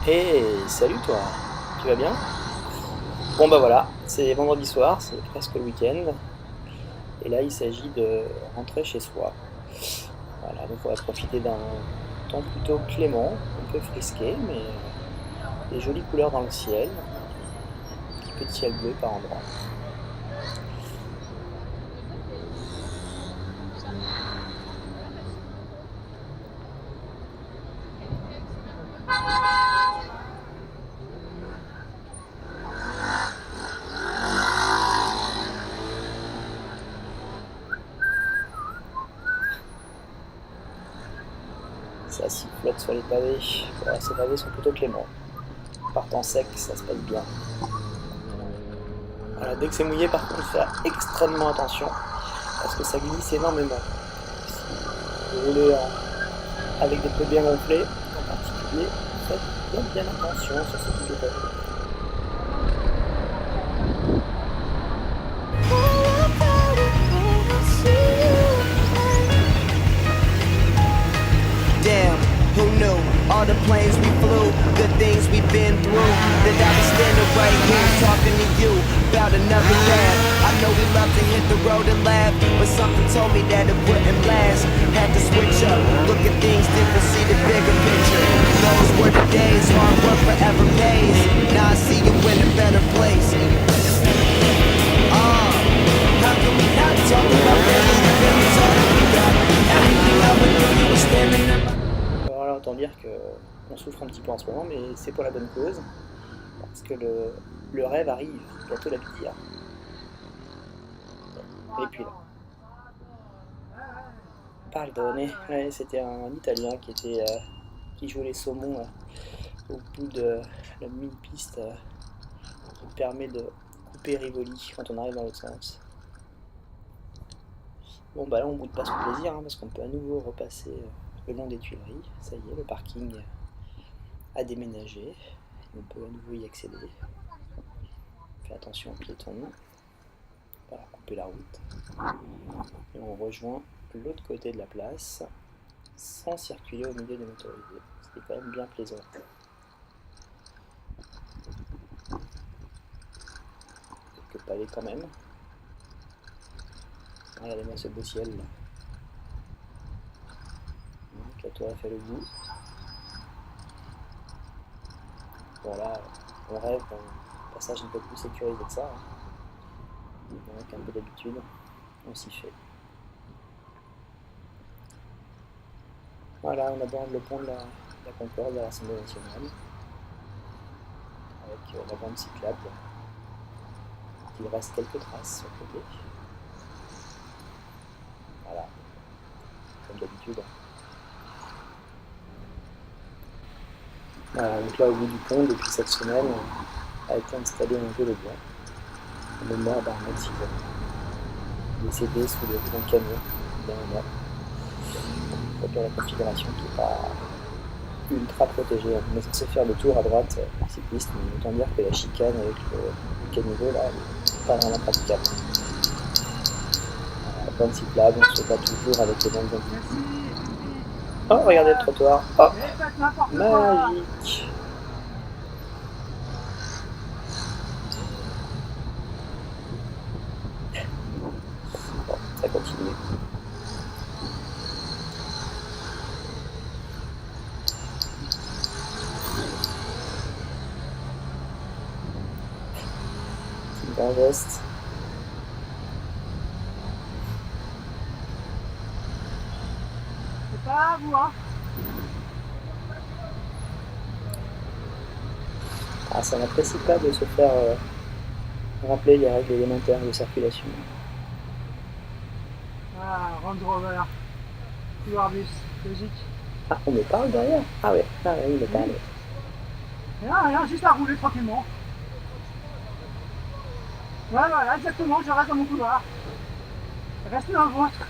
Hey, salut toi, tu vas bien? Bon bah voilà, c'est vendredi soir, c'est presque le week-end, et là il s'agit de rentrer chez soi. Voilà, donc on va profiter d'un temps plutôt clément, un peu frisqué, mais des jolies couleurs dans le ciel, un petit peu de ciel bleu par endroits. Ça sifflote sur les pavés, voilà, ces pavés sont plutôt cléments. Par temps sec, ça se passe bien. Voilà, dès que c'est mouillé par contre, faire extrêmement attention, parce que ça glisse énormément. Si vous roulez avec des pneus bien gonflés, en particulier, faites bien attention sur ce type de pavés. Damn, who knew? All the planes we flew, the things we've been through. That I was standing right here talking to you about another path. I know we love to hit the road and laugh, but something told me that it wouldn't last. Had to switch up, look at things different, see the bigger picture. Those were the days, hard work forever pays. Now I see you in a better place. How can we not talk about feelings? Feelings all that we got. Everything I went through, you were standing in my... Alors là, autant dire qu'on souffre un petit peu en ce moment, mais c'est pour la bonne cause, parce que le rêve arrive, bientôt la dire. Et puis là, pardonne, ouais, c'était un Italien qui jouait les saumons au bout de la mini-piste qui permet de couper Rivoli quand on arrive dans l'autre sens. Bon bah là on boude pas son plaisir parce qu'on peut à nouveau repasser le long des Tuileries. Ça y est, le parking a déménagé et on peut à nouveau y accéder. Fais attention aux piétons, pas leur couper la route. Et on rejoint l'autre côté de la place sans circuler au milieu des motorisés. C'était quand même bien plaisant. Quelques pavés quand même. Regardez-moi ce beau ciel là. Donc la tour a fait le bout. Voilà, on rêve d'un passage un peu plus sécurisé que ça. Avec un peu d'habitude, on s'y fait. Voilà, on aborde le pont de la Concorde à l'Assemblée nationale. Avec la bande cyclable. Il reste quelques traces sur le côté. Voilà, comme d'habitude. Voilà, donc là au bout du pont, depuis cette semaine, a été installé un vélo blanc, en mémoire d'Arnaud Sylvain, décédé sous le grand camion d'un moment. Donc la configuration qui n'est pas ultra protégée. On est censé faire le tour à droite cycliste, mais autant dire que la chicane avec le caniveau là, n'est pas vraiment praticable. La bande cyclable, on se bat toujours avec les mêmes individus. Oh, regardez le trottoir. Oh, magique. Bon, ça continue. C'est un geste. C'est pas à vous, hein. Ah, ça n'apprécie pas de se faire rappeler les règles élémentaires de circulation. Ah, Range Rover. Tourbus, logique. Ah, on me parle derrière? Ah ouais, ah ouais, il me parle. Rien, juste à rouler tranquillement. Ouais, voilà, exactement, je reste dans mon couloir. Restez dans le vôtre.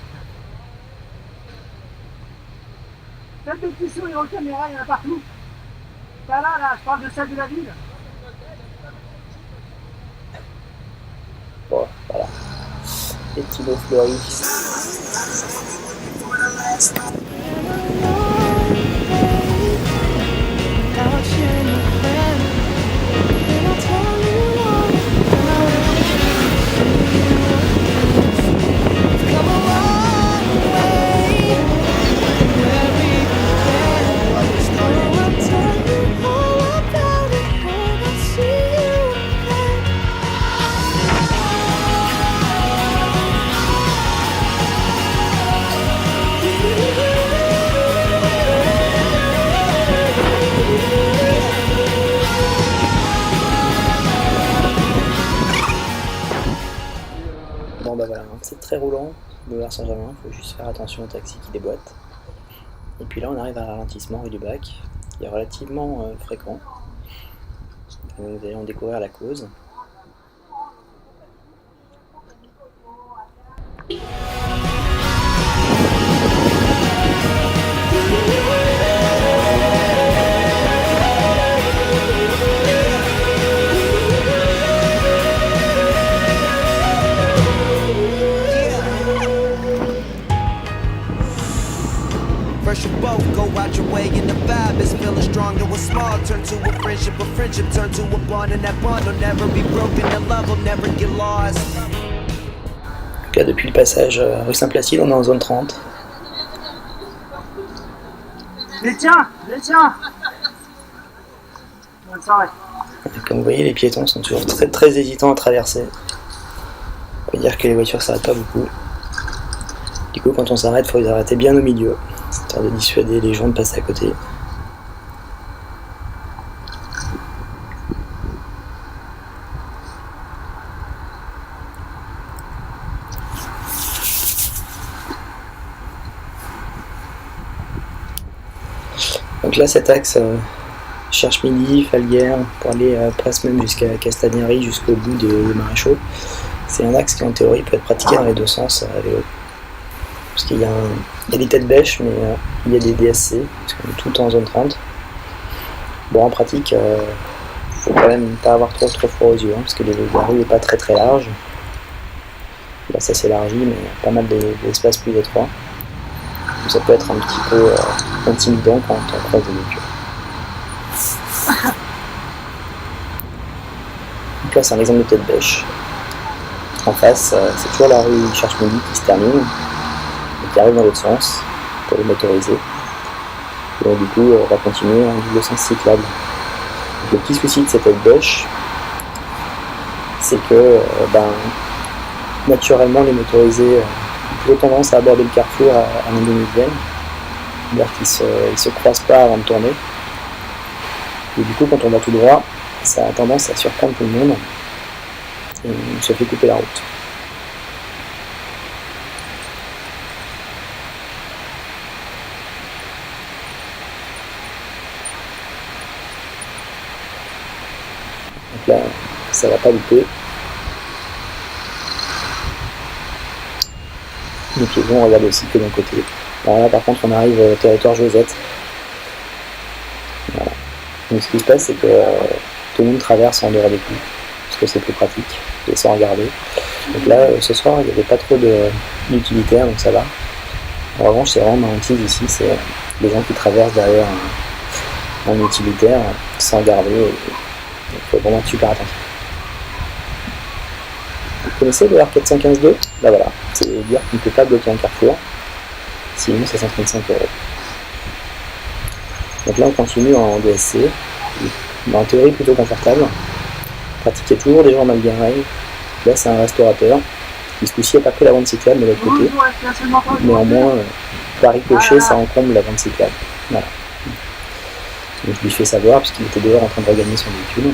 Faites des petits sourires aux caméras, il y en a partout. Pas là, je parle de celle de la ville. Bon, voilà. Les petits mots fleuris. Out très roulant, boulevard Saint-Germain, il faut juste faire attention aux taxis qui déboîtent. Et puis là on arrive à un ralentissement rue du Bac, qui est relativement fréquent. Nous allons découvrir la cause. First you both go out your way and the vibe is feeling strong. Though a small turn to a friendship turn to a bond, and that bond will never be broken, the love will never get lost. Donc là, depuis le passage rue Saint-Placide, on est en zone 30. Les tiens. Bonne soirée. Comme vous voyez, les piétons sont toujours très, très hésitants à traverser. On peut dire que les voitures ne s'arrêtent pas beaucoup. Du coup, quand on s'arrête, il faut les arrêter bien au milieu, histoire de dissuader les gens de passer à côté. Donc là, cet axe Cherche-Midi, Falguière, pour aller presque même jusqu'à Castagnary, jusqu'au bout de Maréchaux. C'est un axe qui en théorie peut être pratiqué dans les deux sens à vélo. Parce qu'il y a des têtes bêches, mais il y a des DSC, parce qu'on est tout en zone 30. Bon, en pratique, faut quand même pas avoir trop froid aux yeux, hein, parce que la rue n'est pas très très large. Là, ça s'élargit, mais il y a pas mal d'espaces plus étroits. Donc ça peut être un petit peu intimidant quand on croise des voitures. Donc là, c'est un exemple de tête bêche. En face, c'est toujours la rue Cherche-Midi qui se termine, et qui arrive dans l'autre sens pour les motorisés. Et donc, du coup, on va continuer en double sens cyclable. Donc, le petit souci de cette tête bêche, c'est que naturellement, les motorisés ont plutôt tendance à aborder le carrefour à l'indénisaine, c'est-à-dire qu'ils ne se croisent pas avant de tourner. Et du coup, quand on va tout droit, ça a tendance à surprendre tout le monde et on se fait couper la route. Donc là, ça va pas louper. Les piétons regardent aussi que d'un côté. Alors là, par contre, on arrive au territoire Josette. Voilà. Donc ce qui se passe, c'est que tout le monde traverse en dehors des coups, parce que c'est plus pratique, et sans regarder. Donc là, ce soir, il n'y avait pas trop d'utilitaires, donc ça va. En revanche, c'est vraiment ma hantise ici, c'est les gens qui traversent derrière un utilitaire sans regarder, donc il faut vraiment être super attentif. Vous connaissez le R415-2 ? Là voilà, c'est dire qu'on ne peut pas bloquer un carrefour, sinon c'est 135 €. Donc là on continue en DSC, en théorie plutôt confortable, pratiquer toujours des gens mal garés. Là c'est un restaurateur, qui ce coup-ci n'a pas pris la bande cyclable de l'autre côté, néanmoins par ricochet ça encombre la bande cyclable. Voilà. Donc je lui fais savoir, puisqu'il était dehors en train de regagner son véhicule.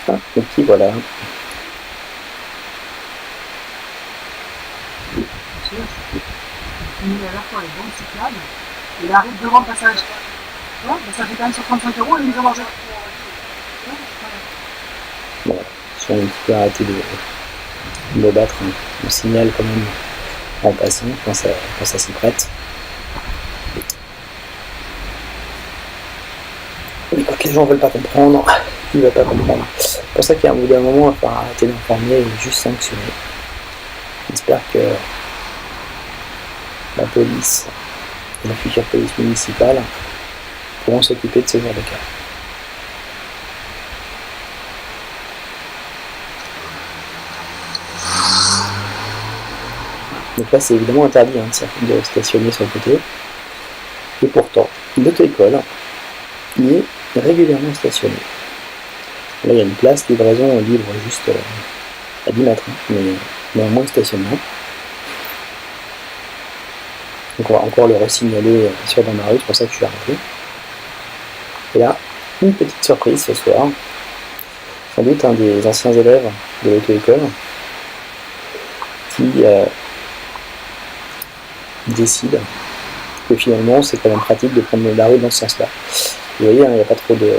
Ah, et puis voilà. Il arrive devant le passage. Ouais, mais ça fait quand même sur 35 € et il nous a mangé. Bon, si on peut arrêter de me battre, on signale quand même en passant quand ça s'y prête. Et quand les gens veulent pas comprendre, ils ne veulent pas comprendre. C'est pour ça qu'à un bout d'un moment, on va falloir arrêter d'informer et juste sanctionner. J'espère que la police et la future police municipale pourront s'occuper de ce genre de cas. Donc là, c'est évidemment interdit de stationner sur le côté. Et pourtant, l'auto-école y est régulièrement stationnée. Là, il y a une place livraison libre juste à 10 mètres, mais néanmoins le stationnement. Donc on va encore le resignaler sur dans ma rue, c'est pour ça que je suis arrêté. Et là, une petite surprise ce soir. Sans doute un des anciens élèves de l'auto-école qui décide que finalement c'est quand même pratique de prendre la rue dans ce sens-là. Vous voyez, il n'y a pas trop de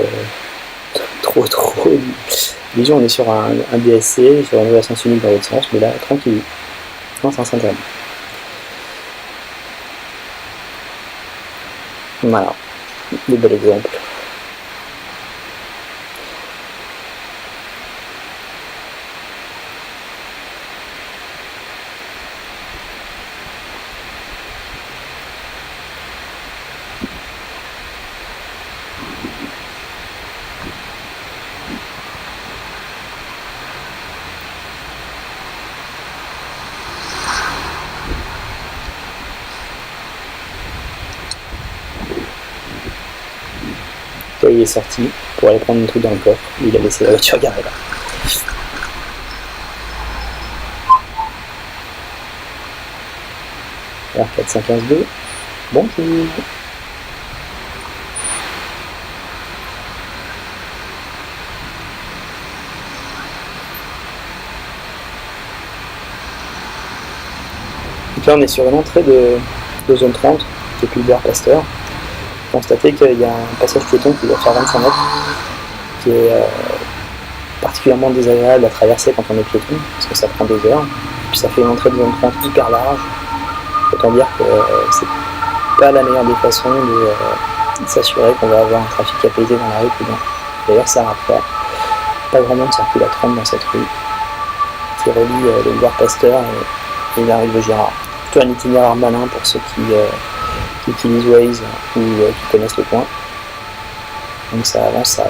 déjà on est sur un DSC, sur une voie à sens unique dans l'autre sens, mais là tranquille, non, c'est un centre. Voilà, de bel exemple. Il est sorti pour aller prendre un truc dans le coffre, il a laissé la voiture garée là. Alors 415-2, bonjour. Donc là on est sur une entrée de zone 30, depuis le Pasteur. Constater qu'il y a un passage piéton qui doit faire 25 mètres, qui est particulièrement désagréable à traverser quand on est piéton, parce que ça prend 2 heures, et puis ça fait une entrée de zone 30 hyper large. Autant dire que c'est pas la meilleure des façons de s'assurer qu'on va avoir un trafic apaisé dans la rue. D'ailleurs ça rate pas grand monde circule à 30 dans cette rue, qui relie le boulevard Pasteur et la rue de Girard. Plutôt un itinéraire malin pour ceux qui utilisent Waze ou qui connaissent le coin. Donc ça avance.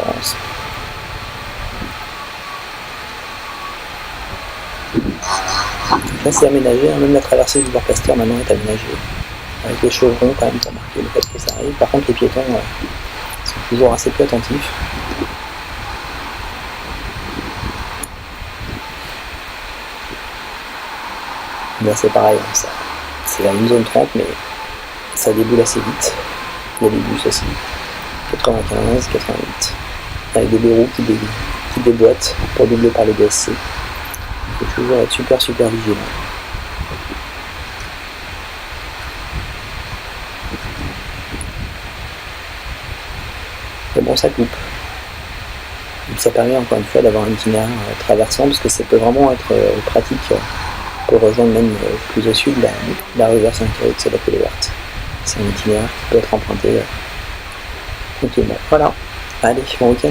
Là c'est aménagé, même la traversée du boulevard Pasteur maintenant est aménagée, avec les chevrons quand même pour marquer le fait que ça arrive. Par contre les piétons sont toujours assez peu attentifs. Là c'est pareil, c'est une zone 30 mais ça déboule assez vite. Il y a des bus aussi, 95, 88, avec des roues qui déboîtent pour doubler par les DSC. Il faut toujours être super vigilant. Mais bon, ça coupe. Donc ça permet encore une fois d'avoir un itinéraire traversant, parce que ça peut vraiment être pratique pour rejoindre même plus au sud la rue Vercingétorix, c'est la Coulée Verte. C'est un itinéraire qui peut être emprunté tranquillement. Voilà, allez, bon week-end.